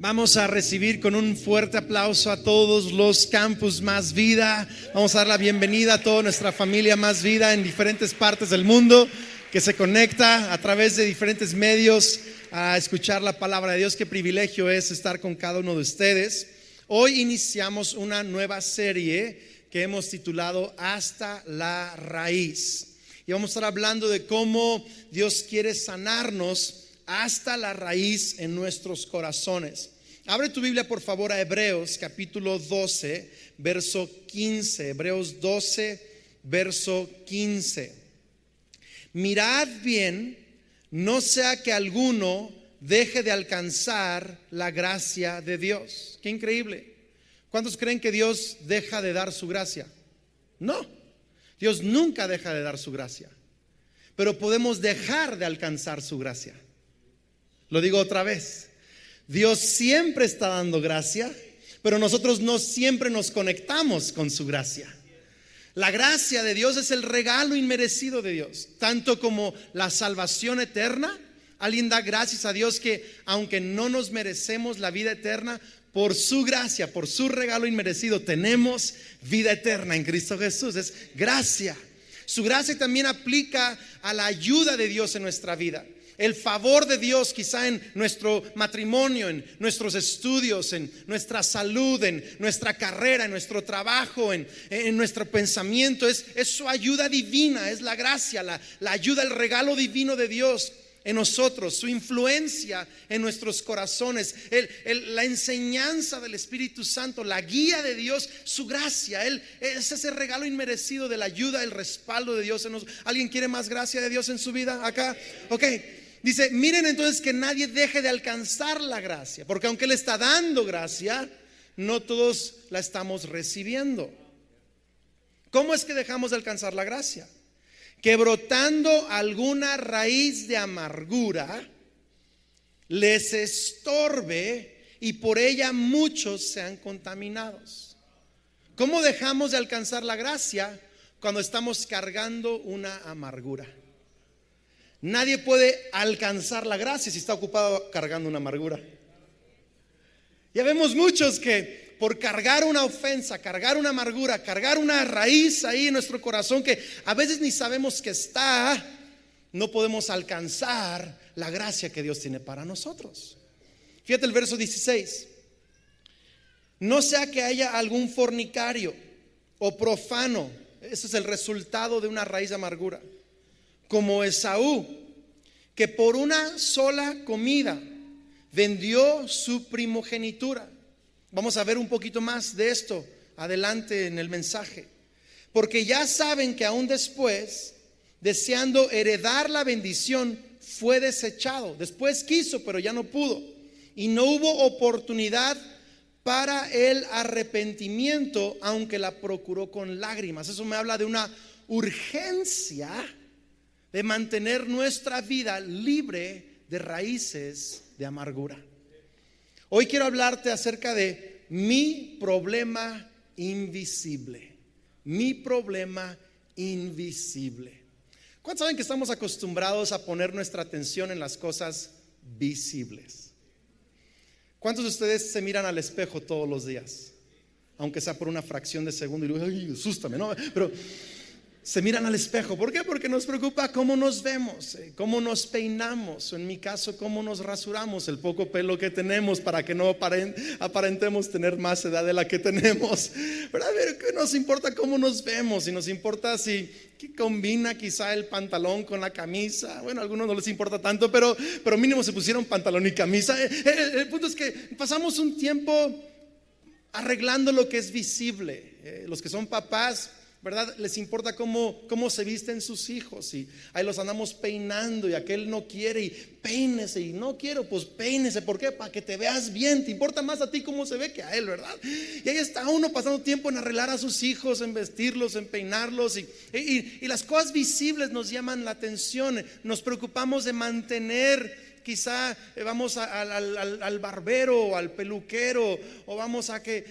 Vamos a recibir con un fuerte aplauso a todos los Campus Más Vida. Vamos a dar la bienvenida a toda nuestra familia Más Vida en diferentes partes del mundo que se conecta a través de diferentes medios a escuchar la palabra de Dios. Qué privilegio es estar con cada uno de ustedes. Hoy iniciamos una nueva serie que hemos titulado Hasta la Raíz. Y vamos a estar hablando de cómo Dios quiere sanarnos hasta la raíz en nuestros corazones. Abre tu Biblia por favor a Hebreos capítulo 12, verso 15. Hebreos 12, verso 15. Mirad bien, no sea que alguno deje de alcanzar la gracia de Dios. Qué increíble. ¿Cuántos creen que Dios deja de dar su gracia? No, Dios nunca deja de dar su gracia, pero podemos dejar de alcanzar su gracia. Lo digo otra vez, Dios siempre está dando gracia, pero nosotros no siempre nos conectamos con su gracia. La gracia de Dios es el regalo inmerecido de Dios, tanto como la salvación eterna. Alguien da gracias a Dios que aunque no nos merecemos la vida eterna, por su gracia, por su regalo inmerecido, tenemos vida eterna en Cristo Jesús. Es gracia. Su gracia también aplica a la ayuda de Dios en nuestra vida. El favor de Dios quizá en nuestro matrimonio, en nuestros estudios, en nuestra salud, en nuestra carrera, en nuestro trabajo, en nuestro pensamiento. Es su ayuda divina, es la gracia, la ayuda, el regalo divino de Dios en nosotros, su influencia en nuestros corazones, la enseñanza del Espíritu Santo, la guía de Dios, su gracia. Es ese regalo inmerecido de la ayuda, el respaldo de Dios en nosotros. ¿Alguien quiere más gracia de Dios en su vida acá? Ok. Dice, miren entonces que nadie deje de alcanzar la gracia, porque aunque Él está dando gracia, no todos la estamos recibiendo. ¿Cómo es que dejamos de alcanzar la gracia? Que brotando alguna raíz de amargura les estorbe y por ella muchos sean contaminados. ¿Cómo dejamos de alcanzar la gracia? Cuando estamos cargando una amargura. Nadie puede alcanzar la gracia si está ocupado cargando una amargura. Ya vemos muchos que por cargar una ofensa, cargar una amargura, cargar una raíz ahí en nuestro corazón que a veces ni sabemos que está, no podemos alcanzar la gracia que Dios tiene para nosotros. Fíjate el verso 16. No sea que haya algún fornicario o profano, ese es el resultado de una raíz de amargura, como Esaú, que por una sola comida vendió su primogenitura. Vamos a ver un poquito más de esto adelante en el mensaje. Porque ya saben que aún después, deseando heredar la bendición, fue desechado. Después quiso, pero ya no pudo. Y no hubo oportunidad para el arrepentimiento, aunque la procuró con lágrimas. Eso me habla de una urgencia de mantener nuestra vida libre de raíces de amargura. Hoy quiero hablarte acerca de mi problema invisible. Mi problema invisible. ¿Cuántos saben que estamos acostumbrados a poner nuestra atención en las cosas visibles? ¿Cuántos de ustedes se miran al espejo todos los días? Aunque sea por una fracción de segundo y luego, ay, asústame, ¿no? Pero se miran al espejo. ¿Por qué? Porque nos preocupa cómo nos vemos, cómo nos peinamos, o en mi caso, cómo nos rasuramos el poco pelo que tenemos para que no aparentemos tener más edad de la que tenemos, ¿verdad? ¿Qué nos importa cómo nos vemos? Y nos importa si que combina quizá el pantalón con la camisa. Bueno, a algunos no les importa tanto, pero mínimo se pusieron pantalón y camisa. El punto es que pasamos un tiempo arreglando lo que es visible. Los que son papás, ¿verdad? Les importa cómo se visten sus hijos, y ahí los andamos peinando, y aquel no quiere y peínese, y no quiero, pues peínese. ¿Por qué? Para que te veas bien. Te importa más a ti cómo se ve que a él, ¿verdad? Y ahí está uno pasando tiempo en arreglar a sus hijos, en vestirlos, en peinarlos, y las cosas visibles nos llaman la atención. Nos preocupamos de mantener. Quizá vamos al barbero o al peluquero, o vamos a que,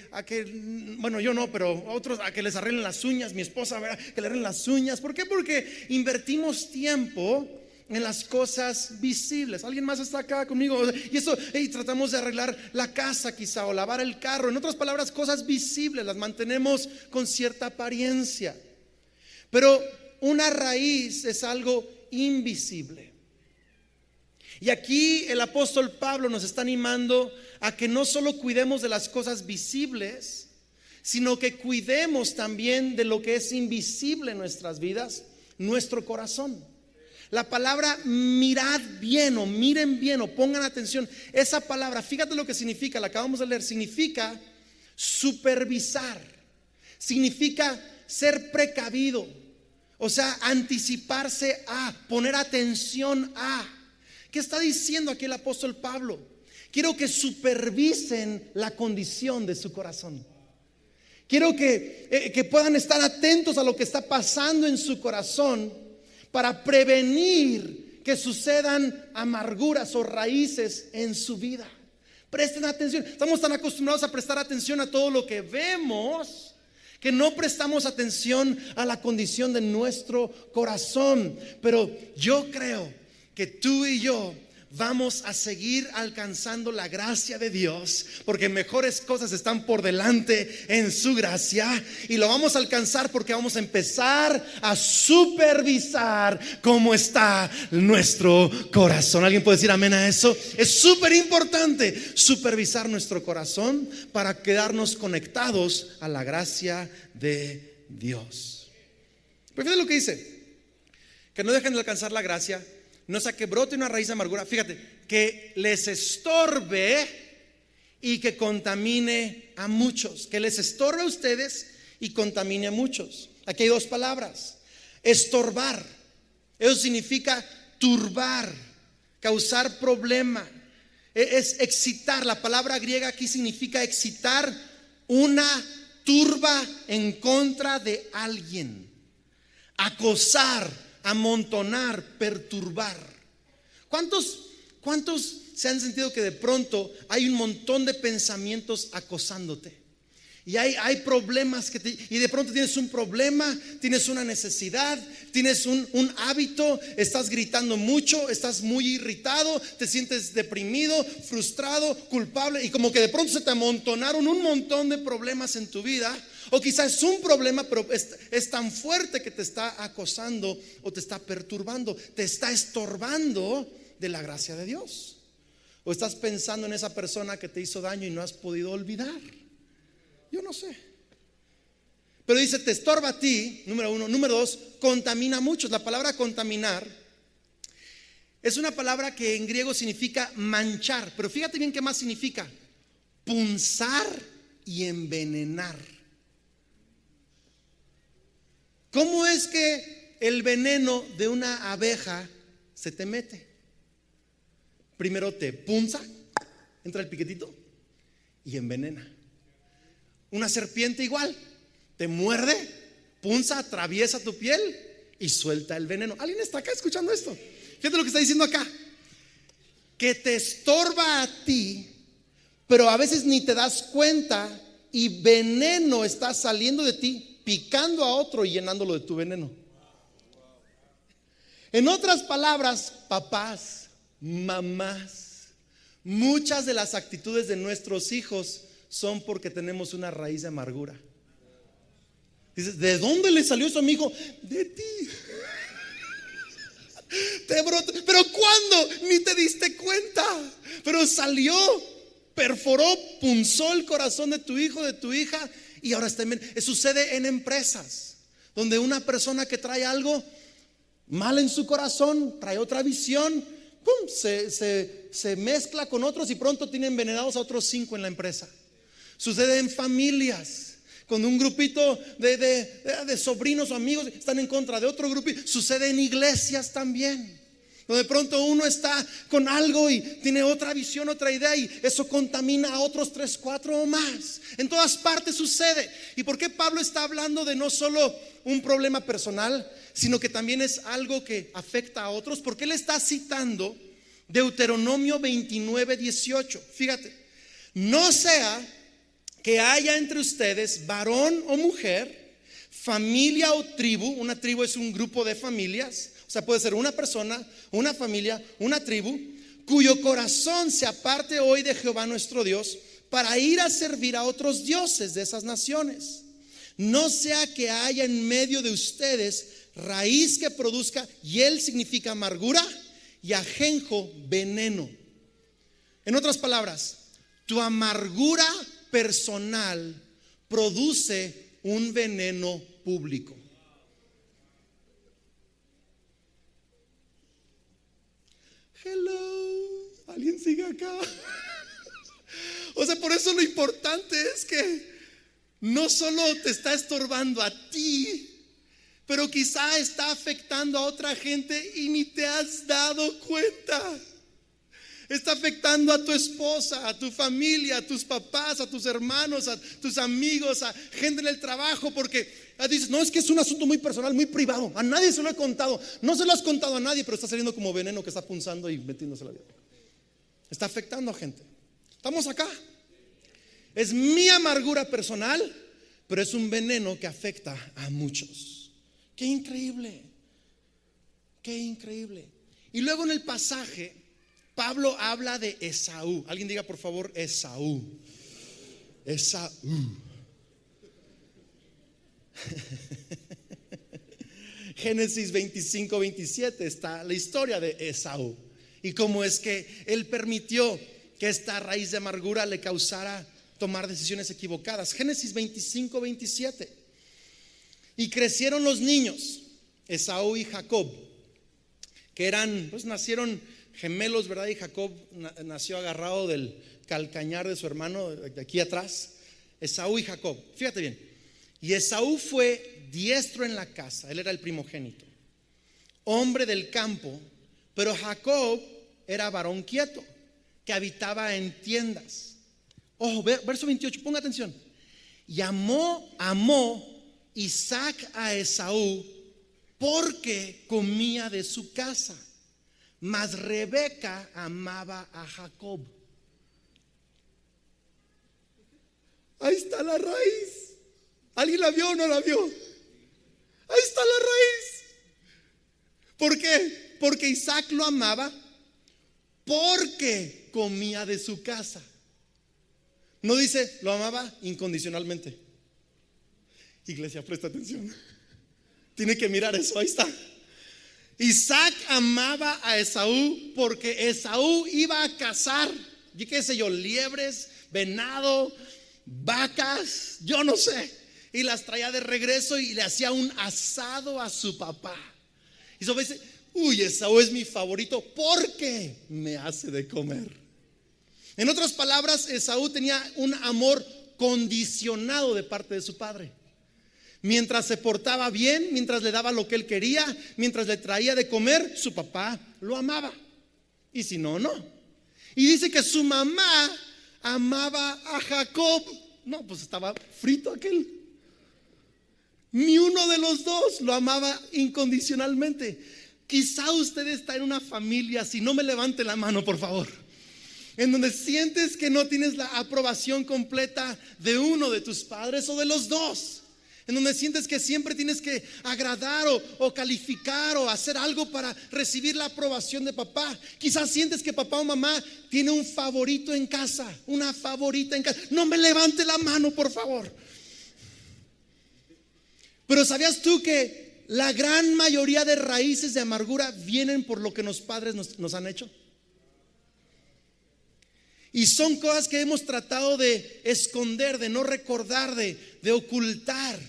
bueno, yo no, pero otros a que les arreglen las uñas. Mi esposa, ¿verdad? Que le arreglen las uñas. ¿Por qué? Porque invertimos tiempo en las cosas visibles. ¿Alguien más está acá conmigo? Y eso, tratamos de arreglar la casa quizá o lavar el carro. En otras palabras, cosas visibles las mantenemos con cierta apariencia. Pero una raíz es algo invisible. Y aquí el apóstol Pablo nos está animando a que no solo cuidemos de las cosas visibles, sino que cuidemos también de lo que es invisible en nuestras vidas, nuestro corazón. La palabra mirad bien o miren bien o pongan atención, esa palabra, fíjate lo que significa, la acabamos de leer, significa supervisar, significa ser precavido, o sea, anticiparse a, poner atención a. ¿Qué está diciendo aquí el apóstol Pablo? Quiero que supervisen la condición de su corazón. Quiero que puedan estar atentos a lo que está pasando en su corazón para prevenir que sucedan amarguras o raíces en su vida. Presten atención. Estamos tan acostumbrados a prestar atención a todo lo que vemos que no prestamos atención a la condición de nuestro corazón. Pero yo creo que tú y yo vamos a seguir alcanzando la gracia de Dios, porque mejores cosas están por delante en su gracia, y lo vamos a alcanzar porque vamos a empezar a supervisar cómo está nuestro corazón. ¿Alguien puede decir amén a eso? Es súper importante supervisar nuestro corazón para quedarnos conectados a la gracia de Dios. Pero fíjate lo que dice: que no dejen de alcanzar la gracia, no sea que brote una raíz de amargura, fíjate, que les estorbe y que contamine a muchos. Que les estorbe a ustedes y contamine a muchos. Aquí hay dos palabras: estorbar, eso significa turbar, causar problema, es excitar. La palabra griega aquí significa excitar una turba en contra de alguien, acosar, amontonar, perturbar. ¿Cuántos se han sentido que de pronto hay un montón de pensamientos acosándote? Y hay problemas y de pronto tienes un problema, tienes una necesidad, tienes un hábito, estás gritando mucho, estás muy irritado, te sientes deprimido, frustrado, culpable, y como que de pronto se te amontonaron un montón de problemas en tu vida. O quizás es un problema, pero es tan fuerte que te está acosando o te está perturbando, te está estorbando de la gracia de Dios. O estás pensando en esa persona que te hizo daño y no has podido olvidar. Yo no sé. Pero dice, te estorba a ti, número uno. Número dos, contamina a muchos. La palabra contaminar es una palabra que en griego significa manchar. Pero fíjate bien qué más significa: punzar y envenenar. ¿Cómo es que el veneno de una abeja se te mete? Primero te punza, entra el piquetito y envenena. Una serpiente igual, te muerde, punza, atraviesa tu piel y suelta el veneno. ¿Alguien está acá escuchando esto? Fíjate lo que está diciendo acá: que te estorba a ti, pero a veces ni te das cuenta y veneno está saliendo de ti, picando a otro y llenándolo de tu veneno. En otras palabras, papás, mamás, muchas de las actitudes de nuestros hijos son porque tenemos una raíz de amargura. Dices, ¿de dónde le salió eso a mi hijo? De ti. Te brotó. ¿Pero cuándo? Ni te diste cuenta. Pero salió, perforó, punzó el corazón de tu hijo, de tu hija. Y ahora sucede en empresas, donde una persona que trae algo mal en su corazón, trae otra visión, ¡pum!, se mezcla con otros y pronto tiene envenenados a otros 5 en la empresa. Sucede en familias, cuando un grupito de sobrinos o amigos están en contra de otro grupito. Sucede en iglesias también, donde de pronto uno está con algo y tiene otra visión, otra idea, y eso contamina a otros 3, 4 o más. En todas partes sucede. ¿Y por qué Pablo está hablando de no solo un problema personal, sino que también es algo que afecta a otros? Porque él está citando Deuteronomio 29:18. Fíjate: no sea que haya entre ustedes varón o mujer, familia o tribu. Una tribu es un grupo de familias. O sea, puede ser una persona, una familia, una tribu, cuyo corazón se aparte hoy de Jehová nuestro Dios para ir a servir a otros dioses de esas naciones. No sea que haya en medio de ustedes raíz que produzca, hiel significa amargura y ajenjo veneno. En otras palabras, tu amargura personal produce un veneno público. Hello, ¿alguien sigue acá? O sea, por eso lo importante es que no solo te está estorbando a ti, pero quizá está afectando a otra gente y ni te has dado cuenta. Está afectando a tu esposa, a tu familia, a tus papás, a tus hermanos, a tus amigos, a gente en el trabajo, porque dices, no, es que es un asunto muy personal, muy privado, a nadie se lo he contado. No se lo has contado a nadie, pero está saliendo como veneno que está punzando y metiéndose la vida. Está afectando a gente. Estamos acá. Es mi amargura personal, pero es un veneno que afecta a muchos. Qué increíble. Qué increíble. Y luego en el pasaje Pablo habla de Esaú. Alguien diga por favor Esaú. Esaú. Génesis 25-27 está la historia de Esaú y cómo es que él permitió que esta raíz de amargura le causara tomar decisiones equivocadas. Génesis 25-27. Y crecieron los niños, Esaú y Jacob, que eran, pues nacieron gemelos, ¿verdad? Y Jacob nació agarrado del calcañar de su hermano, de aquí atrás. Esaú y Jacob, fíjate bien. Y Esaú fue diestro en la casa, él era el primogénito, hombre del campo, pero Jacob era varón quieto, que habitaba en tiendas. Ojo, verso 28, ponga atención. Y amó Isaac a Esaú porque comía de su casa, mas Rebeca amaba a Jacob. Ahí está la raíz. ¿Alguien la vio o no la vio? Ahí está la raíz. ¿Por qué? Porque Isaac lo amaba porque comía de su casa. No dice lo amaba incondicionalmente. Iglesia, presta atención. Tiene que mirar eso, ahí está. Isaac amaba a Esaú porque Esaú iba a cazar, y qué sé yo, liebres, venado, vacas, yo no sé, y las traía de regreso y le hacía un asado a su papá. Y eso dice, uy, Esaú es mi favorito porque me hace de comer. En otras palabras, Esaú tenía un amor condicionado de parte de su padre. Mientras se portaba bien, mientras le daba lo que él quería, mientras le traía de comer, su papá lo amaba. Y si no, no. Y dice que su mamá amaba a Jacob. No, pues estaba frito aquel. Ni uno de los dos lo amaba incondicionalmente. Quizá usted está en una familia, si no me levante la mano por favor, en donde sientes que no tienes la aprobación completa de uno de tus padres o de los dos. En donde sientes que siempre tienes que agradar o calificar o hacer algo para recibir la aprobación de papá. Quizás sientes que papá o mamá tiene un favorito en casa, una favorita en casa. No me levante la mano, por favor. Pero ¿sabías tú que la gran mayoría de raíces de amargura vienen por lo que los padres nos han hecho? Y son cosas que hemos tratado de esconder, de no recordar, de ocultar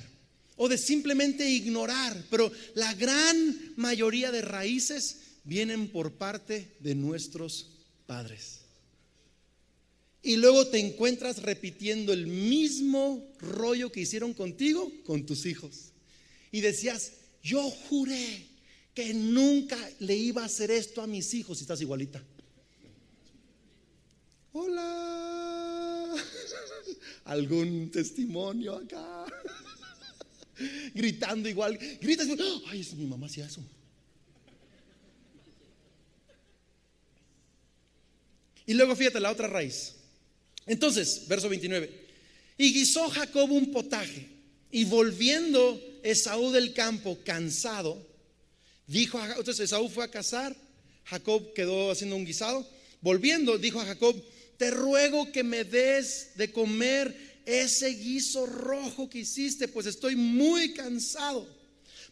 o de simplemente ignorar. Pero la gran mayoría de raíces vienen por parte de nuestros padres. Y luego te encuentras repitiendo el mismo rollo que hicieron contigo con tus hijos. Y decías, yo juré que nunca le iba a hacer esto a mis hijos. Y estás igualita. Hola. ¿Algún testimonio acá? Gritando igual. Gritas, ay, mi mamá hacía eso. Y luego fíjate la otra raíz. Entonces, verso 29. Y guisó Jacob un potaje, y volviendo Esaú del campo cansado, Entonces Esaú fue a cazar, Jacob quedó haciendo un guisado. Volviendo, dijo a Jacob: te ruego que me des de comer ese guiso rojo que hiciste, pues estoy muy cansado.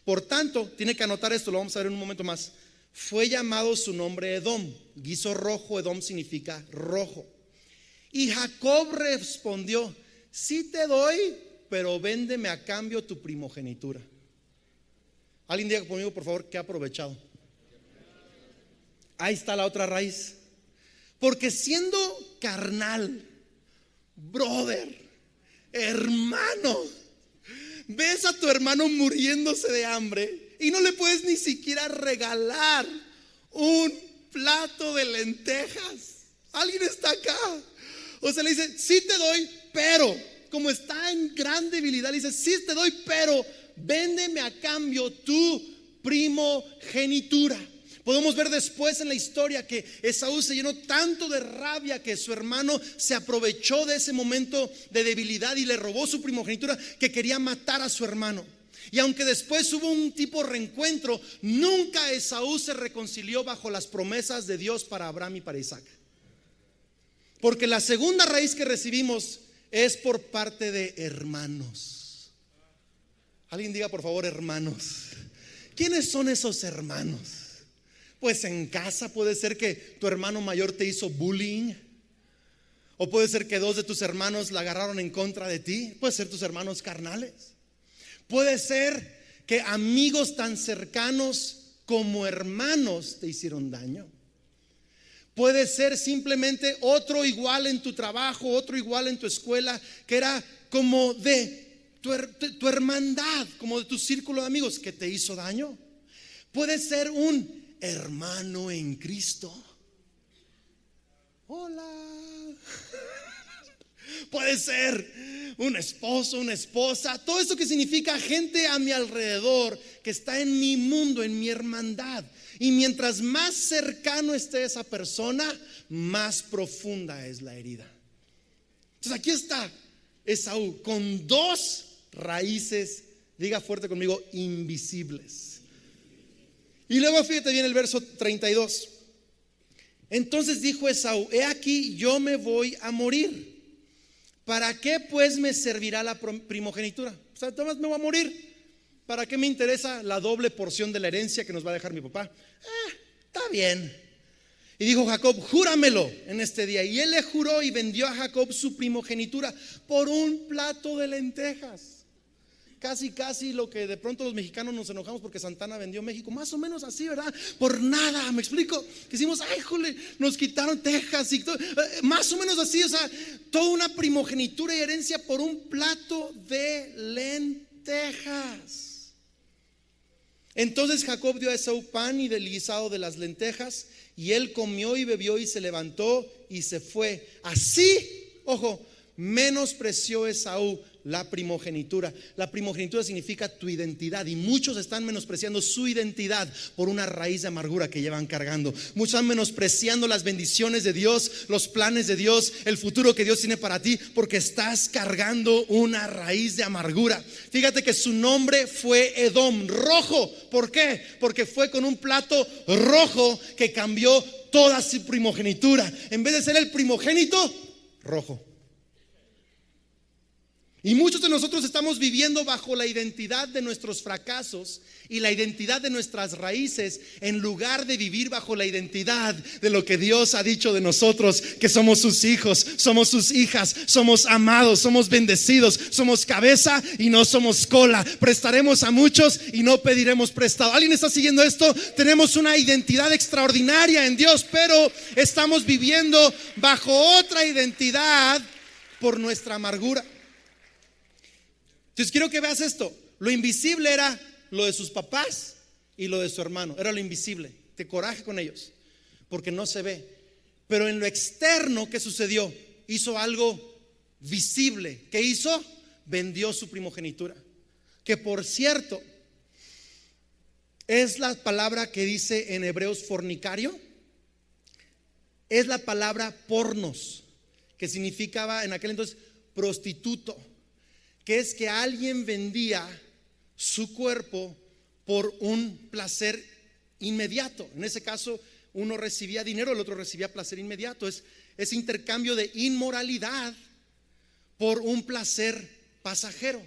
Por tanto, tiene que anotar esto, lo vamos a ver en un momento más. Fue llamado su nombre Edom. Guiso rojo, Edom significa rojo. Y Jacob respondió: sí te doy, pero véndeme a cambio tu primogenitura. Alguien diga conmigo, por favor, que ha aprovechado. Ahí está la otra raíz. Porque siendo carnal, brother, hermano, ves a tu hermano muriéndose de hambre y no le puedes ni siquiera regalar un plato de lentejas. ¿Alguien está acá? O sea, le dice: sí te doy, pero como está en gran debilidad, le dice: sí te doy, pero véndeme a cambio tu primogenitura. Podemos ver después en la historia que Esaú se llenó tanto de rabia que su hermano se aprovechó de ese momento de debilidad y le robó su primogenitura, que quería matar a su hermano. Y aunque después hubo un tipo de reencuentro, nunca Esaú se reconcilió bajo las promesas de Dios para Abraham y para Isaac. Porque la segunda raíz que recibimos es por parte de hermanos. Alguien diga por favor hermanos. ¿Quiénes son esos hermanos? Pues en casa puede ser que tu hermano mayor te hizo bullying, o puede ser que dos de tus hermanos la agarraron en contra de ti. Puede ser tus hermanos carnales. Puede ser que amigos tan cercanos como hermanos te hicieron daño. Puede ser simplemente otro igual en tu trabajo, otro igual en tu escuela, que era como de tu hermandad, como de tu círculo de amigos, que te hizo daño. Puede ser un hermano en Cristo. Hola. Puede ser un esposo, una esposa. Todo eso que significa gente a mi alrededor, que está en mi mundo, en mi hermandad. Y mientras más cercano esté esa persona, más profunda es la herida. Entonces aquí está Esaú con dos raíces, diga fuerte conmigo, invisibles. Y luego fíjate bien el verso 32. Entonces dijo Esaú: he aquí, yo me voy a morir. ¿Para qué pues me servirá la primogenitura? O sea, Tomás, me voy a morir. ¿Para qué me interesa la doble porción de la herencia que nos va a dejar mi papá? Está bien. Y dijo Jacob: júramelo en este día. Y él le juró y vendió a Jacob su primogenitura por un plato de lentejas. Casi lo que de pronto los mexicanos nos enojamos porque Santana vendió México, más o menos así, ¿verdad? Por nada, ¿me explico? Que decimos: ay, jole, nos quitaron Texas y todo, más o menos así, o sea, toda una primogenitura y herencia por un plato de lentejas. Entonces Jacob dio a Esaú pan y del guisado de las lentejas, y él comió y bebió y se levantó y se fue. Así, ojo, menospreció Esaú la primogenitura. La primogenitura significa tu identidad, y muchos están menospreciando su identidad por una raíz de amargura que llevan cargando. Muchos están menospreciando las bendiciones de Dios, los planes de Dios, el futuro que Dios tiene para ti, porque estás cargando una raíz de amargura. Fíjate que su nombre fue Edom, rojo. ¿Por qué? Porque fue con un plato rojo que cambió toda su primogenitura. En vez de ser el primogénito, rojo. Y muchos de nosotros estamos viviendo bajo la identidad de nuestros fracasos y la identidad de nuestras raíces, en lugar de vivir bajo la identidad de lo que Dios ha dicho de nosotros, que somos sus hijos, somos sus hijas, somos amados, somos bendecidos, somos cabeza y no somos cola, prestaremos a muchos y no pediremos prestado. ¿Alguien está siguiendo esto? Tenemos una identidad extraordinaria en Dios, pero estamos viviendo bajo otra identidad por nuestra amargura. Entonces quiero que veas esto. Lo invisible era lo de sus papás y lo de su hermano. Era lo invisible. Te coraje con ellos porque no se ve. Pero en lo externo, ¿qué sucedió? Hizo algo visible. ¿Qué hizo? Vendió su primogenitura. Que por cierto, es la palabra que dice en Hebreos fornicario. Es la palabra pornos, que significaba en aquel entonces prostituto. Que es que alguien vendía su cuerpo por un placer inmediato. En ese caso, uno recibía dinero, el otro recibía placer inmediato. Es intercambio de inmoralidad por un placer pasajero.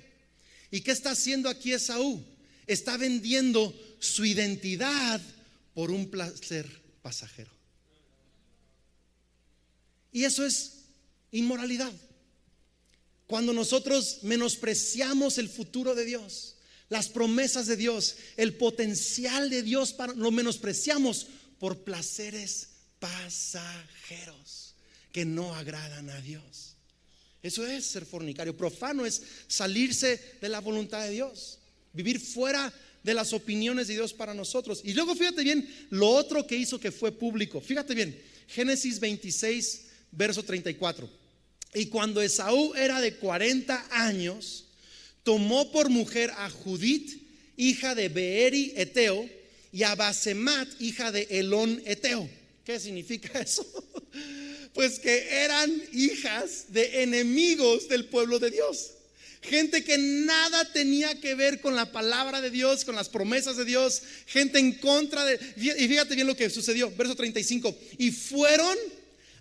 ¿Y qué está haciendo aquí Esaú? Está vendiendo su identidad por un placer pasajero. Y eso es inmoralidad. Cuando nosotros menospreciamos el futuro de Dios, las promesas de Dios, el potencial de Dios, lo menospreciamos por placeres pasajeros que no agradan a Dios. Eso es ser fornicario. Profano es salirse de la voluntad de Dios, vivir fuera de las opiniones de Dios para nosotros. Y luego fíjate bien lo otro que hizo, que fue público. Fíjate bien, Génesis 26 verso 34. Y cuando Esaú era de 40 años, tomó por mujer a Judit, hija de Beeri Eteo, y a Basemat, hija de Elón Eteo. ¿Qué significa eso? Pues que eran hijas de enemigos del pueblo de Dios. Gente que nada tenía que ver con la palabra de Dios, con las promesas de Dios. Gente en contra de... Y fíjate bien lo que sucedió, verso 35. Y fueron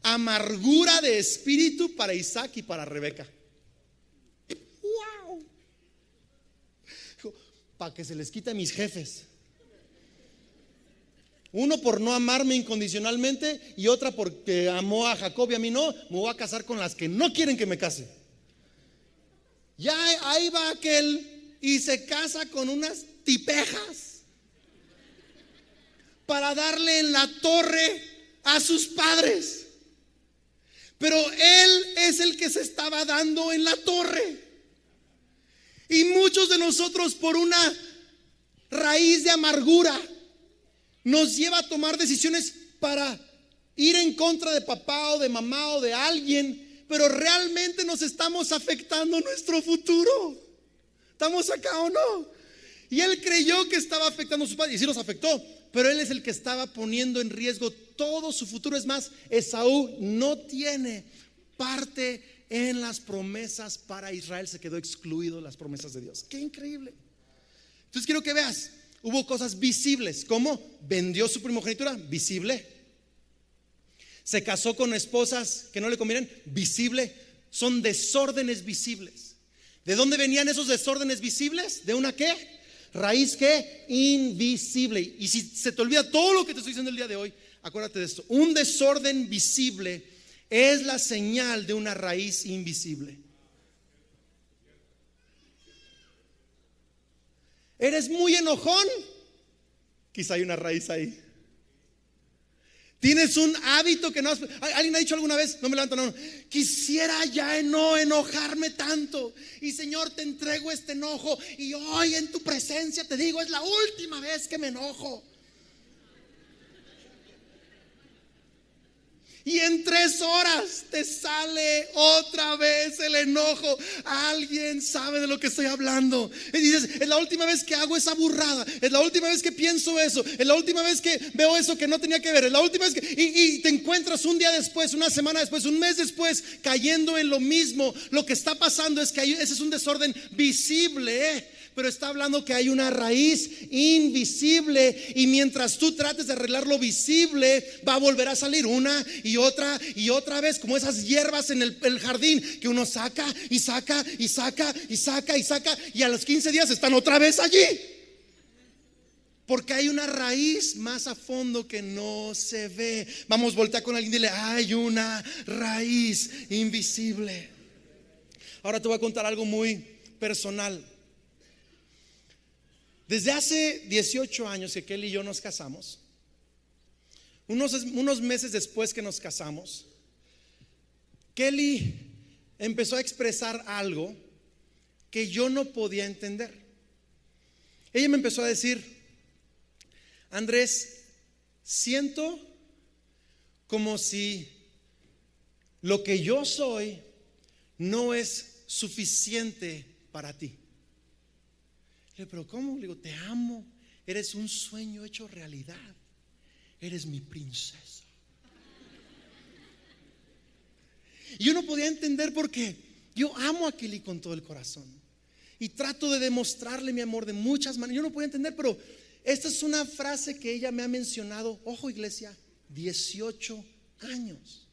amargura de espíritu para Isaac y para Rebeca. ¡Wow! Para que se les quite a mis jefes. Uno por no amarme incondicionalmente y otra porque amó a Jacob y a mí no. Me voy a casar con las que no quieren que me case. Ya ahí va aquel y se casa con unas tipejas para darle en la torre a sus padres. Pero él es el que se estaba dando en la torre. Y muchos de nosotros, por una raíz de amargura, nos lleva a tomar decisiones para ir en contra de papá o de mamá o de alguien, pero realmente nos estamos afectando nuestro futuro. ¿Estamos acá o no? Y él creyó que estaba afectando a sus padres, y sí los afectó, pero él es el que estaba poniendo en riesgo todo su futuro. Es más, Esaú no tiene parte en las promesas para Israel. Se quedó excluido de las promesas de Dios. Qué increíble. Entonces quiero que veas, hubo cosas visibles. ¿Cómo? Vendió su primogenitura, visible. Se casó con esposas que no le convienen, visible. Son desórdenes visibles. ¿De dónde venían esos desórdenes visibles? ¿De una qué? Raíz que invisible. Y si se te olvida todo lo que te estoy diciendo el día de hoy, acuérdate de esto. Un desorden visible es la señal de una raíz invisible. ¿Eres muy enojón? Quizá hay una raíz ahí. ¿Tienes un hábito que no has... ¿Alguien ha dicho alguna vez? No me levanto, no. Quisiera ya no enojarme tanto. Y Señor, te entrego este enojo. Y hoy en tu presencia te digo, es la última vez que me enojo. Y en 3 horas te sale otra vez el enojo. Alguien sabe de lo que estoy hablando. Y dices, es la última vez que hago esa burrada. Es la última vez que pienso eso. Es la última vez que veo eso que no tenía que ver. Es la última vez que... Y te encuentras un día después, una semana después, un mes después, cayendo en lo mismo. Lo que está pasando es que ese es un desorden visible, pero está hablando que hay una raíz invisible. Y mientras tú trates de arreglar lo visible, va a volver a salir una y otra vez, como esas hierbas en el jardín que uno saca y saca y saca y saca y saca, y a los 15 días están otra vez allí, porque hay una raíz más a fondo que no se ve. Vamos, voltea con alguien y dile, hay una raíz invisible. Ahora te voy a contar algo muy personal. Desde hace 18 años que Kelly y yo nos casamos, unos meses después que nos casamos, Kelly empezó a expresar algo que yo no podía entender. Ella me empezó a decir, Andrés, siento como si lo que yo soy no es suficiente para ti. Le digo, pero ¿cómo? Le digo, te amo, eres un sueño hecho realidad, eres mi princesa. Y yo no podía entender porque yo amo a Kelly con todo el corazón y trato de demostrarle mi amor de muchas maneras. Yo no podía entender, pero Esta es una frase que ella me ha mencionado, ojo iglesia, 18 años.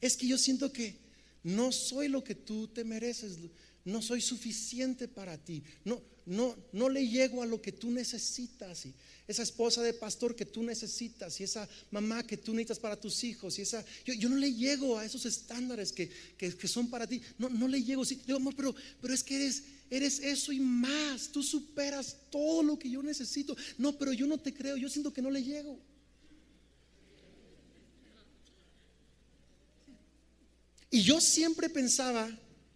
Es que yo siento que no soy lo que tú te mereces, no soy suficiente para ti, no le llego a lo que tú necesitas. Y esa esposa de pastor que tú necesitas, y esa mamá que tú necesitas para tus hijos, y yo no le llego a esos estándares que son para ti. No le llego. Sí, digo, amor, pero es que eres eso y más. Tú superas todo lo que yo necesito. No, pero yo no te creo. Yo siento que no le llego. Y yo siempre pensaba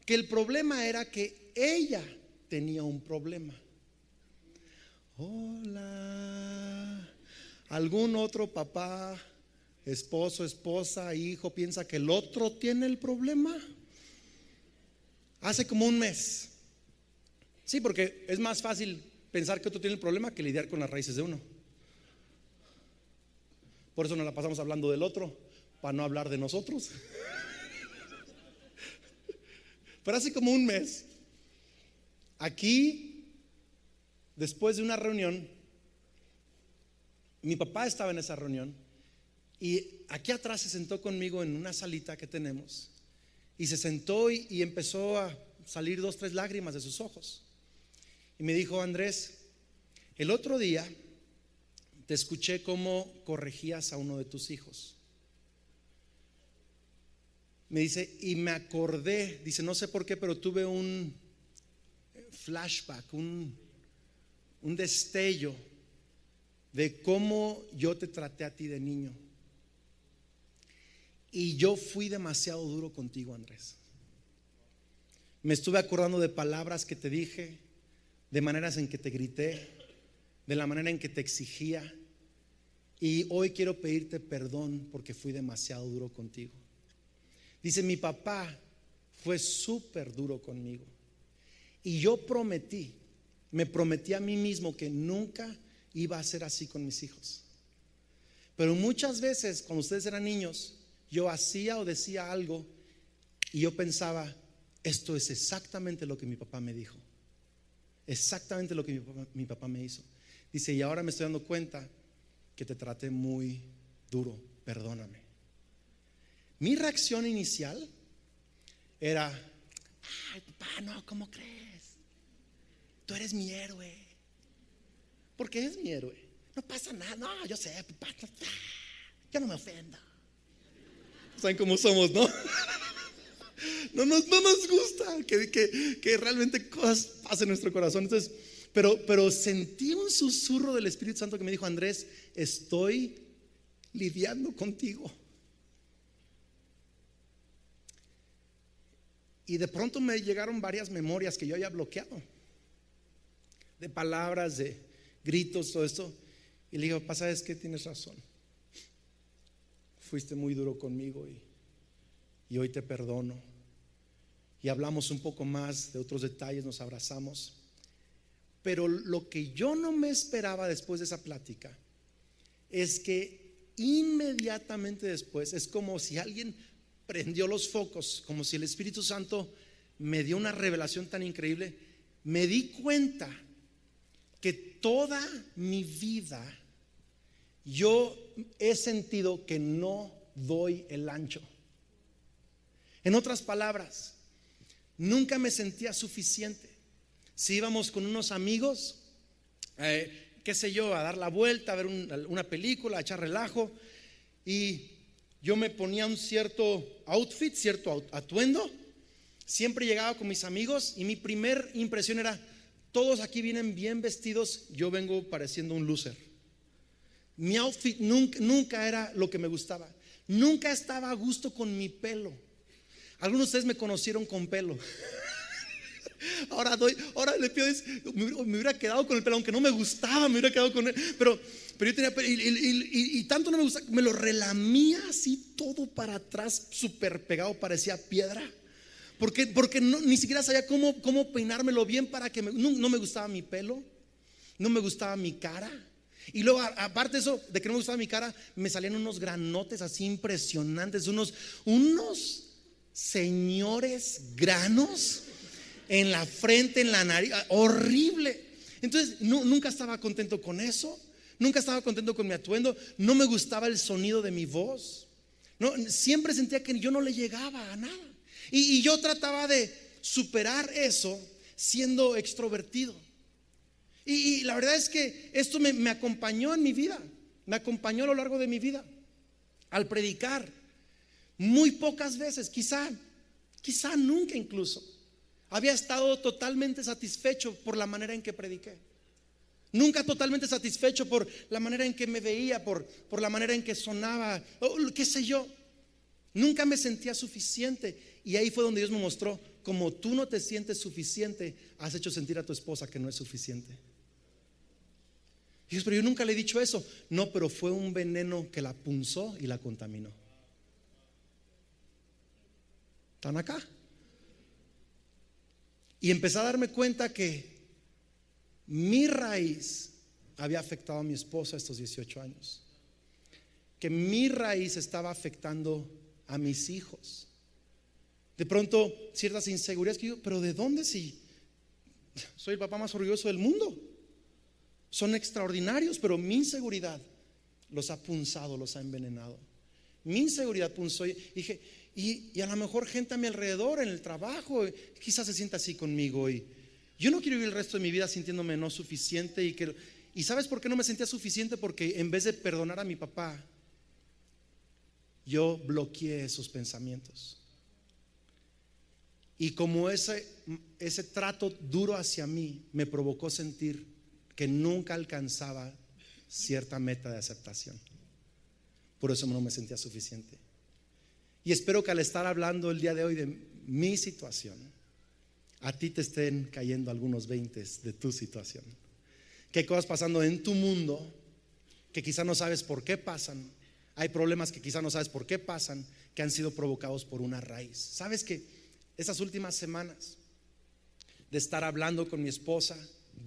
que el problema era que ella tenía un problema. Hola. ¿Algún otro papá, esposo, esposa, hijo piensa que el otro tiene el problema? Hace como un mes. Sí, porque es más fácil pensar que otro tiene el problema que lidiar con las raíces de uno. Por eso nos la pasamos hablando del otro, para no hablar de nosotros. Pero hace como un mes, aquí, después de una reunión, mi papá estaba en esa reunión y aquí atrás se sentó conmigo en una salita que tenemos y se sentó y empezó a salir 2, 3 lágrimas de sus ojos y me dijo: Andrés, el otro día te escuché cómo corregías a uno de tus hijos. Me dice, y me acordé, dice, no sé por qué, pero tuve un flashback, un destello de cómo yo te traté a ti de niño. Y yo fui demasiado duro contigo, Andrés. Me estuve acordando de palabras que te dije, de maneras en que te grité, de la manera en que te exigía. Y hoy quiero pedirte perdón porque fui demasiado duro contigo. Dice, mi papá fue súper duro conmigo y yo me prometí a mí mismo que nunca iba a ser así con mis hijos. Pero muchas veces cuando ustedes eran niños, yo hacía o decía algo y yo pensaba, esto es exactamente lo que mi papá me dijo, exactamente lo que mi papá me hizo. Dice, y ahora me estoy dando cuenta que te traté muy duro, perdóname. Mi reacción inicial era, ay papá, no, ¿cómo crees? Tú eres mi héroe. ¿Por qué es mi héroe? No pasa nada, no, yo sé, papá, yo no me ofendo. ¿Saben cómo somos, no? No nos gusta que realmente cosas pasen en nuestro corazón. Entonces, pero sentí un susurro del Espíritu Santo que me dijo, Andrés, estoy lidiando contigo. Y de pronto me llegaron varias memorias que yo había bloqueado, de palabras, de gritos, todo esto. Y le digo, pasa, es que tienes razón. Fuiste muy duro conmigo y hoy te perdono. Y hablamos un poco más de otros detalles, nos abrazamos. Pero lo que yo no me esperaba después de esa plática es que inmediatamente después, es como si alguien prendió los focos, como si el Espíritu Santo me dio una revelación tan increíble. Me di cuenta que toda mi vida yo he sentido que no doy el ancho. En otras palabras, nunca me sentía suficiente. Si íbamos con unos amigos, qué sé yo, a dar la vuelta, a ver una película, a echar relajo, y yo me ponía un cierto outfit, cierto atuendo. Siempre llegaba con mis amigos y mi primer impresión era, todos aquí vienen bien vestidos, yo vengo pareciendo un loser. Mi outfit nunca era lo que me gustaba. Nunca estaba a gusto con mi pelo. Algunos de ustedes me conocieron con pelo. Ahora le pido, me hubiera quedado con el pelo, aunque no me gustaba, me hubiera quedado con él. Pero yo tenía pelo y tanto no me gustaba, me lo relamía así todo para atrás, súper pegado, parecía piedra. Porque ni siquiera sabía cómo peinármelo bien para que no me gustaba mi pelo, no me gustaba mi cara. Y luego, aparte de eso, de que no me gustaba mi cara, me salían unos granotes así impresionantes, unos señores granos en la frente, en la nariz, horrible. Entonces nunca estaba contento con eso. Nunca estaba contento con mi atuendo. No me gustaba el sonido de mi voz. No, siempre sentía que yo no le llegaba a nada. Y yo trataba de superar eso siendo extrovertido. Y la verdad es que esto me acompañó en mi vida. Me acompañó a lo largo de mi vida. Al predicar, muy pocas veces, quizá nunca incluso, había estado totalmente satisfecho por la manera en que prediqué. Nunca totalmente satisfecho por la manera en que me veía, por la manera en que sonaba, qué sé yo. Nunca me sentía suficiente. Y ahí fue donde Dios me mostró: como tú no te sientes suficiente, has hecho sentir a tu esposa que no es suficiente. Y Dios, pero yo nunca le he dicho eso. No, pero fue un veneno que la punzó y la contaminó. ¿Están acá? Y empecé a darme cuenta que mi raíz había afectado a mi esposa estos 18 años. Que mi raíz estaba afectando a mis hijos. De pronto ciertas inseguridades que digo, pero ¿de dónde si soy el papá más orgulloso del mundo? Son extraordinarios, pero mi inseguridad los ha punzado, los ha envenenado. Mi inseguridad punzó y dije, y a lo mejor gente a mi alrededor, en el trabajo, quizás se sienta así conmigo. Y yo no quiero vivir el resto de mi vida sintiéndome no suficiente. ¿Y sabes por qué no me sentía suficiente? Porque en vez de perdonar a mi papá, yo bloqueé esos pensamientos. Y como ese trato duro hacia mí me provocó sentir que nunca alcanzaba cierta meta de aceptación. Por eso no me sentía suficiente. Y espero que al estar hablando el día de hoy de mi situación, a ti te estén cayendo algunos veintes de tu situación. Que hay cosas pasando en tu mundo que quizá no sabes por qué pasan. Hay problemas que quizá no sabes por qué pasan, que han sido provocados por una raíz. ¿Sabes que estas últimas semanas de estar hablando con mi esposa,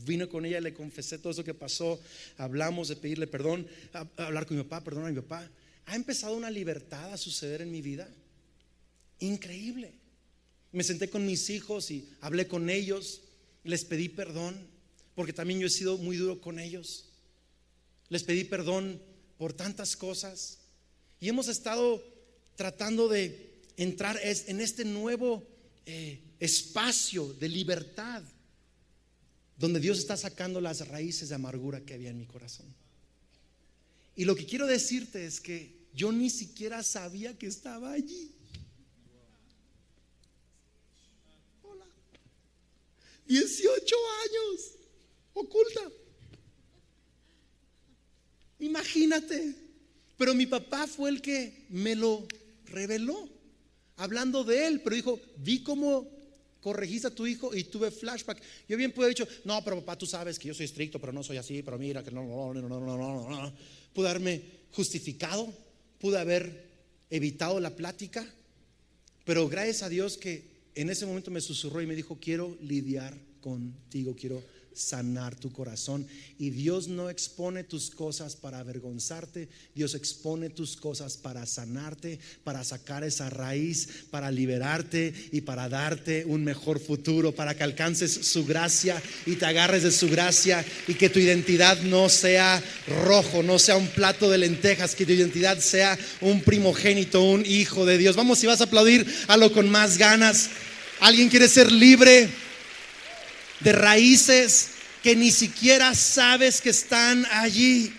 vine con ella y le confesé todo eso que pasó, hablamos de pedirle perdón, hablar con mi papá, perdonar a mi papá, ha empezado una libertad a suceder en mi vida increíble. Me senté con mis hijos y hablé con ellos, les pedí perdón, porque también yo he sido muy duro con ellos. Les pedí perdón por tantas cosas y hemos estado tratando de entrar en este nuevo espacio de libertad, donde Dios está sacando las raíces de amargura que había en mi corazón. Y lo que quiero decirte es que yo ni siquiera sabía que estaba allí. Hola. 18 años oculta. Imagínate. Pero mi papá fue el que me lo reveló, hablando de él. Pero dijo, vi cómo corregiste a tu hijo y tuve flashback. Yo bien pude haber dicho, no, pero papá, tú sabes que yo soy estricto, pero no soy así, pero mira que no. Pude haberme justificado, pude haber evitado la plática, pero gracias a Dios que en ese momento me susurró y me dijo, quiero lidiar contigo, quiero sanar tu corazón. Y Dios no expone tus cosas para avergonzarte, Dios expone tus cosas para sanarte, para sacar esa raíz, para liberarte y para darte un mejor futuro, para que alcances su gracia y te agarres de su gracia, y que tu identidad no sea rojo, no sea un plato de lentejas, que tu identidad sea un primogénito, un hijo de Dios. Vamos, si vas a aplaudir, hazlo con más ganas. ¿Alguien quiere ser libre de raíces que ni siquiera sabes que están allí?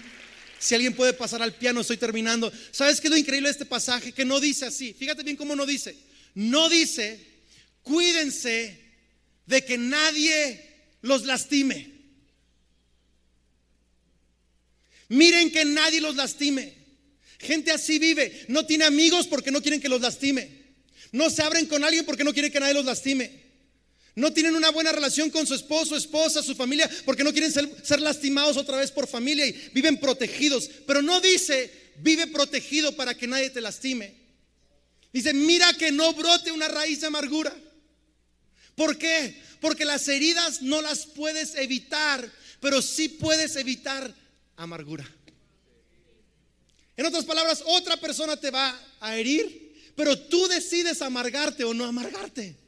Si alguien puede pasar al piano, estoy terminando. ¿Sabes qué es lo increíble de este pasaje? Que no dice así. Fíjate bien cómo no dice. No dice, cuídense de que nadie los lastime. Miren que nadie los lastime. Gente así vive. No tiene amigos porque no quieren que los lastime. No se abren con alguien porque no quieren que nadie los lastime. No tienen una buena relación con su esposo, esposa, su familia, porque no quieren ser lastimados otra vez por familia, y viven protegidos. Pero no dice, vive protegido para que nadie te lastime. Dice, mira que no brote una raíz de amargura. ¿Por qué? Porque las heridas no las puedes evitar, pero sí puedes evitar amargura. En otras palabras, otra persona te va a herir, pero tú decides amargarte o no amargarte.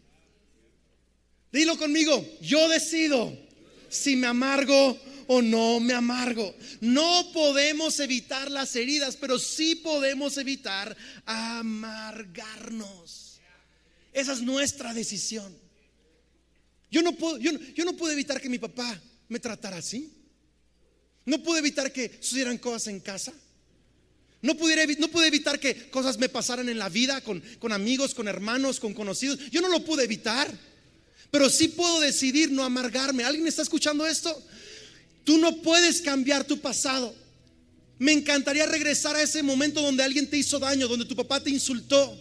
Dilo conmigo, yo decido si me amargo o no me amargo. No podemos evitar las heridas, pero sí podemos evitar amargarnos. Esa es nuestra decisión. Yo no puedo evitar que mi papá me tratara así. No puedo evitar que sucedieran cosas en casa. No pude evitar que cosas me pasaran en la vida con amigos, con hermanos, con conocidos. Yo no lo pude evitar, pero sí puedo decidir no amargarme. ¿Alguien está escuchando esto? Tú no puedes cambiar tu pasado. Me encantaría regresar a ese momento donde alguien te hizo daño, donde tu papá te insultó,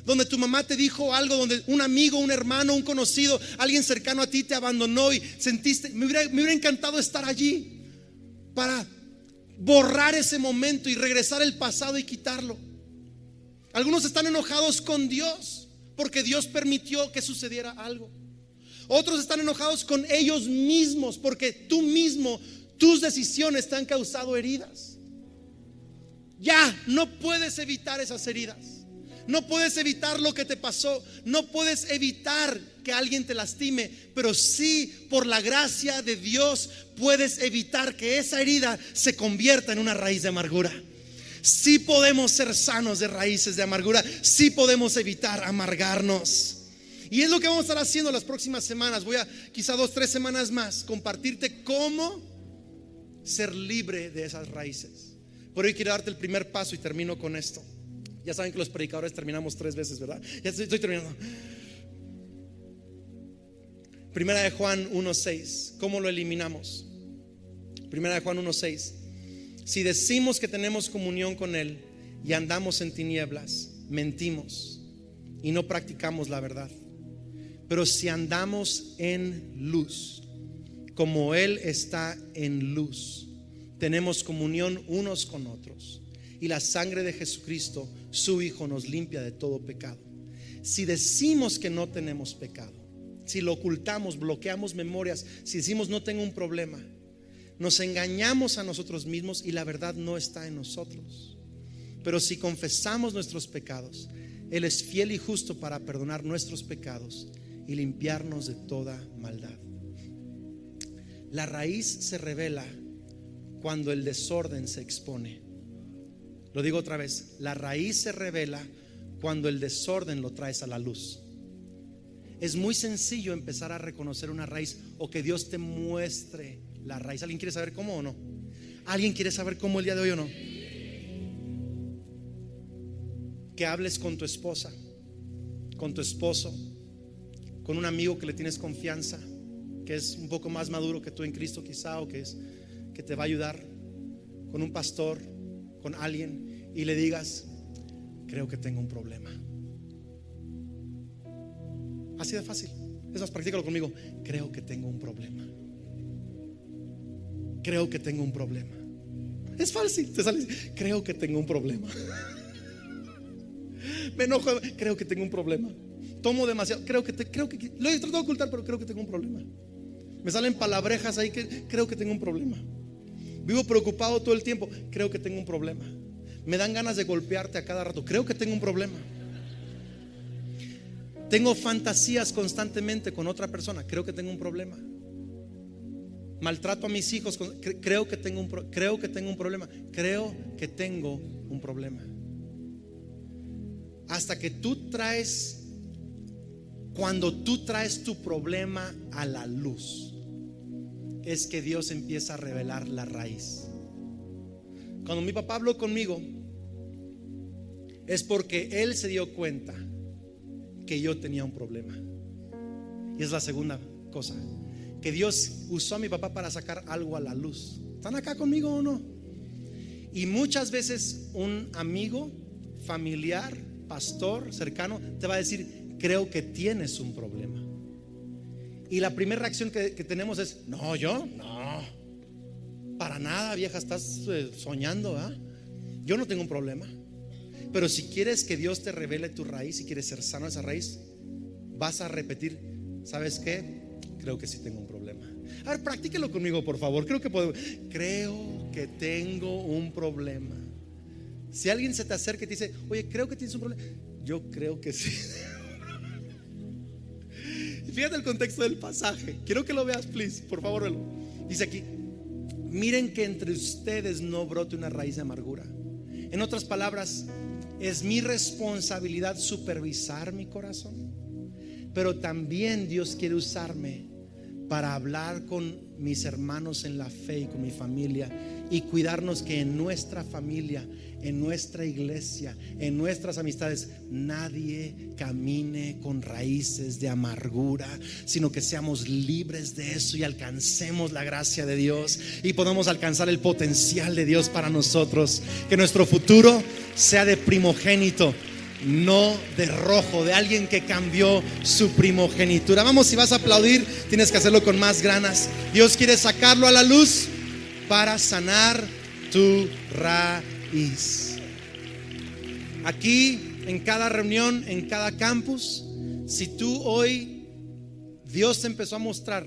donde tu mamá te dijo algo, donde un amigo, un hermano, un conocido, alguien cercano a ti te abandonó y sentiste. Me hubiera encantado estar allí para borrar ese momento y regresar el pasado y quitarlo. Algunos están enojados con Dios porque Dios permitió que sucediera algo. Otros están enojados con ellos mismos porque tú mismo, tus decisiones te han causado heridas. Ya no puedes evitar esas heridas. No puedes evitar lo que te pasó. No puedes evitar que alguien te lastime, pero sí, por la gracia de Dios, puedes evitar que esa herida se convierta en una raíz de amargura. Sí podemos ser sanos de raíces de amargura. Sí podemos evitar amargarnos. Y es lo que vamos a estar haciendo las próximas semanas. Voy a, quizá 2-3 semanas más, compartirte cómo ser libre de esas raíces. Por hoy quiero darte el primer paso y termino con esto. Ya saben que los predicadores terminamos 3 veces, ¿verdad? Ya estoy terminando. Primera de Juan 1:6. ¿Cómo lo eliminamos? Primera de Juan 1:6. Si decimos que tenemos comunión con Él y andamos en tinieblas, mentimos y no practicamos la verdad. Pero si andamos en luz, como Él está en luz, tenemos comunión unos con otros. Y la sangre de Jesucristo, su Hijo, nos limpia de todo pecado. Si decimos que no tenemos pecado, si lo ocultamos, bloqueamos memorias, si decimos no tengo un problema, nos engañamos a nosotros mismos y la verdad no está en nosotros. Pero si confesamos nuestros pecados, Él es fiel y justo para perdonar nuestros pecados y limpiarnos de toda maldad. La raíz se revela cuando el desorden se expone. Lo digo otra vez, la raíz se revela cuando el desorden lo traes a la luz. Es muy sencillo empezar a reconocer una raíz o que Dios te muestre la raíz. ¿Alguien quiere saber cómo o no? ¿Alguien quiere saber cómo el día de hoy o no? Que hables con tu esposa, con tu esposo, con un amigo que le tienes confianza, que es un poco más maduro que tú en Cristo quizá, o que te va a ayudar, con un pastor, con alguien, y le digas: creo que tengo un problema. Así de fácil. Es más, practícalo conmigo. Creo que tengo un problema. Creo que tengo un problema. Es fácil, te sale. Creo que tengo un problema. Me enojo, creo que tengo un problema. Tomo demasiado, creo que lo he tratado de ocultar, pero creo que tengo un problema. Me salen palabrejas ahí que creo que tengo un problema. Vivo preocupado todo el tiempo, creo que tengo un problema. Me dan ganas de golpearte a cada rato, creo que tengo un problema. Tengo fantasías constantemente con otra persona, creo que tengo un problema. Maltrato a mis hijos, creo que tengo un problema. Creo que tengo un problema. Hasta que cuando tú traes tu problema a la luz, es que Dios empieza a revelar la raíz. Cuando mi papá habló conmigo, es porque él se dio cuenta que yo tenía un problema. Y es la segunda cosa, que Dios usó a mi papá para sacar algo a la luz. ¿Están acá conmigo o no? Y muchas veces un amigo, familiar, pastor, cercano, te va a decir: creo que tienes un problema. Y la primera reacción que tenemos es: no, yo, no, para nada, vieja, estás soñando, ¿eh? Yo no tengo un problema. Pero si quieres que Dios te revele tu raíz, si quieres ser sano de esa raíz, vas a repetir: ¿sabes qué? Creo que sí tengo un problema. A ver, practíquelo conmigo, por favor. Creo que tengo un problema. Si alguien se te acerca y te dice: oye, creo que tienes un problema, yo creo que sí. Fíjate el contexto del pasaje. Quiero que lo veas, please, por favor, velo. Dice aquí: miren que entre ustedes no brote una raíz de amargura. En otras palabras, es mi responsabilidad supervisar mi corazón, pero también Dios quiere usarme para hablar con mis hermanos en la fe y con mi familia, y cuidarnos que en nuestra familia, en nuestra iglesia, en nuestras amistades, nadie camine con raíces de amargura, sino que seamos libres de eso y alcancemos la gracia de Dios y podamos alcanzar el potencial de Dios para nosotros. Que nuestro futuro sea de primogénito, no de rojo, de alguien que cambió su primogenitura. Vamos, si vas a aplaudir, tienes que hacerlo con más ganas. Dios quiere sacarlo a la luz para sanar tu raíz. Aquí, en cada reunión, en cada campus, si tú hoy Dios te empezó a mostrar,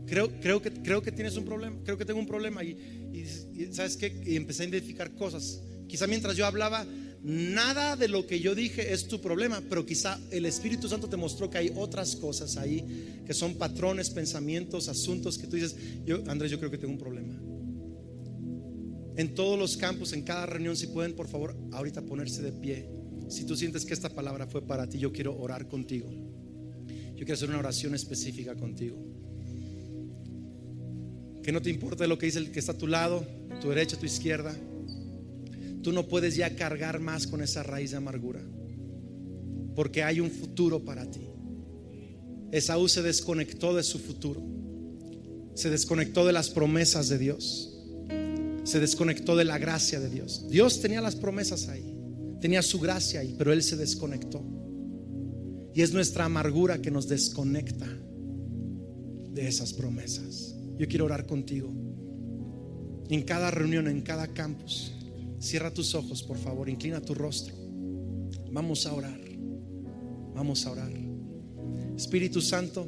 creo que tienes un problema, creo que tengo un problema, y ¿sabes qué? Y empecé a identificar cosas. Quizá mientras yo hablaba, nada de lo que yo dije es tu problema, pero quizá el Espíritu Santo te mostró que hay otras cosas ahí, que son patrones, pensamientos, asuntos que tú dices: Andrés, yo creo que tengo un problema. En todos los campos, en cada reunión, si pueden, por favor, ahorita ponerse de pie. Si tú sientes que esta palabra fue para ti, yo quiero orar contigo. Yo quiero hacer una oración específica contigo. Que no te importe lo que dice el que está a tu lado, tu derecha, tu izquierda. Tú no puedes ya cargar más con esa raíz de amargura, porque hay un futuro para ti. Esaú se desconectó de su futuro, se desconectó de las promesas de Dios, se desconectó de la gracia de Dios. Dios tenía las promesas ahí, tenía su gracia ahí, pero él se desconectó. Y es nuestra amargura que nos desconecta de esas promesas. Yo quiero orar contigo. En cada reunión, en cada campus, cierra tus ojos, por favor, inclina tu rostro. Vamos a orar. Vamos a orar. Espíritu Santo,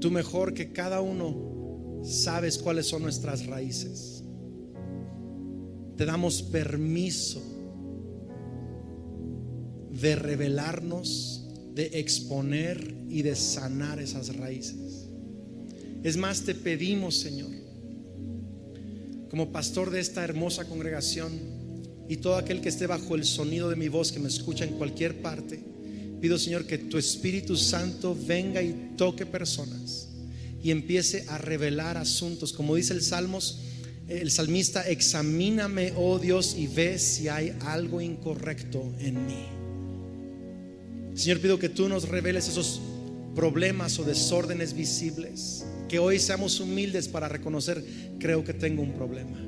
tú mejor que cada uno sabes cuáles son nuestras raíces. Te damos permiso de revelarnos, de exponer y de sanar esas raíces. Es más, te pedimos, Señor, como pastor de esta hermosa congregación, y todo aquel que esté bajo el sonido de mi voz, que me escucha en cualquier parte, pido, Señor, que tu Espíritu Santo venga y toque personas y empiece a revelar asuntos. Como dice el salmista: examíname, oh Dios, y ve si hay algo incorrecto en mí. Señor, pido que tú nos reveles esos problemas o desórdenes visibles, que hoy seamos humildes para reconocer: creo que tengo un problema.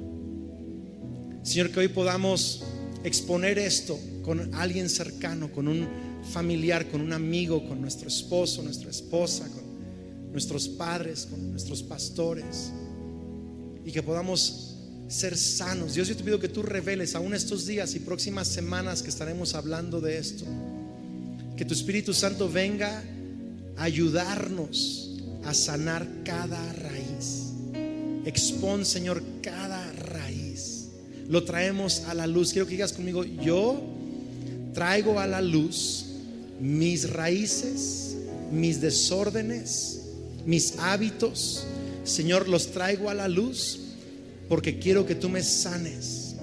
Señor, que hoy podamos exponer esto con alguien cercano, con un familiar, con un amigo, con nuestro esposo, nuestra esposa, con nuestros padres, con nuestros pastores, y que podamos ser sanos. Dios, yo te pido que tú reveles aún estos días y próximas semanas que estaremos hablando de esto, que tu Espíritu Santo venga a ayudarnos a sanar cada raíz. Expon, Señor, cada raíz. Lo traemos a la luz. Quiero que digas conmigo: yo traigo a la luz mis raíces, mis desórdenes, mis hábitos. Señor, los traigo a la luz porque quiero que tú me sanes.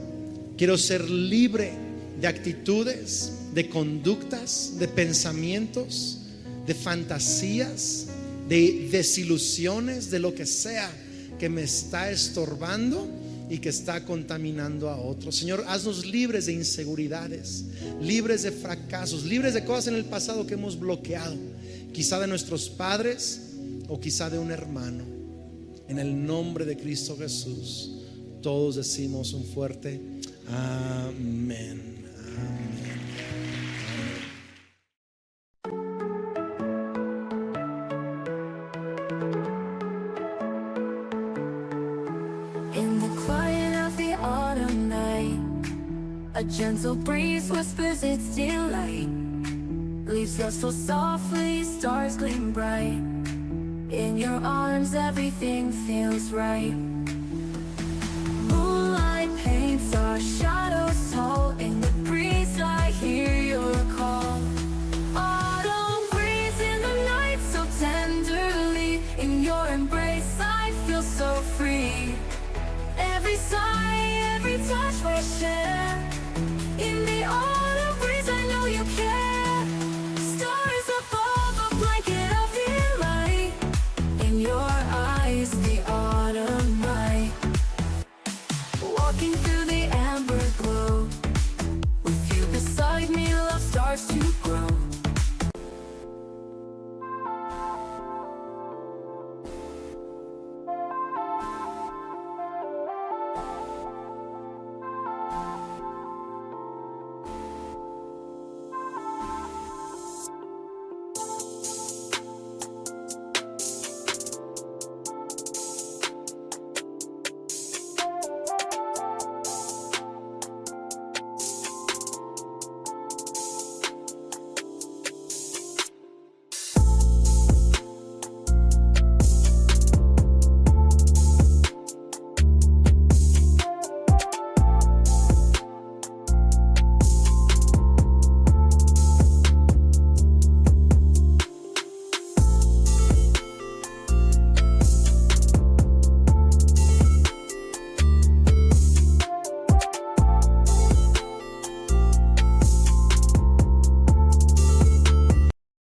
Quiero ser libre de actitudes, de conductas, de pensamientos, de fantasías, de desilusiones, de lo que sea que me está estorbando y que está contaminando a otros. Señor, haznos libres de inseguridades, libres de fracasos, libres de cosas en el pasado que hemos bloqueado, quizá de nuestros padres o quizá de un hermano. En el nombre de Cristo Jesús, todos decimos un fuerte amén. Amén. In the quiet of the autumn night, a gentle breeze whispers its delight. Leaves rustle softly, stars gleam bright. In your arms everything feels right. Moonlight paints our shadows tall,